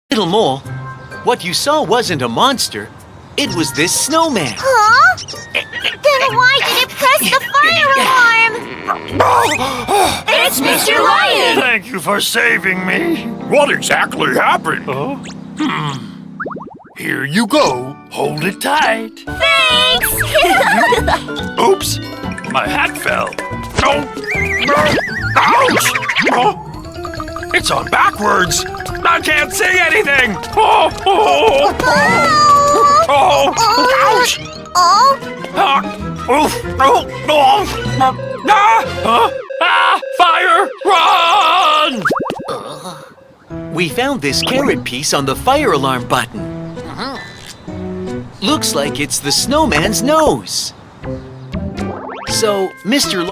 Little Mole, what you saw wasn't a monster. It was this snowman. Huh? Then why did it press the fire alarm? It's Mr. Lion! Thank you for saving me. What exactly happened? Here you go. Hold it tight. Thanks! Oops, my hat fell. No, no, ouch! Oh, it's on backwards. I can't see anything. Oh, oh, oh, ouch! Oh? Ah, oof, oh, oh, fire, run! We found this carrot piece on the fire alarm button. Looks like it's the snowman's nose. So, Mr.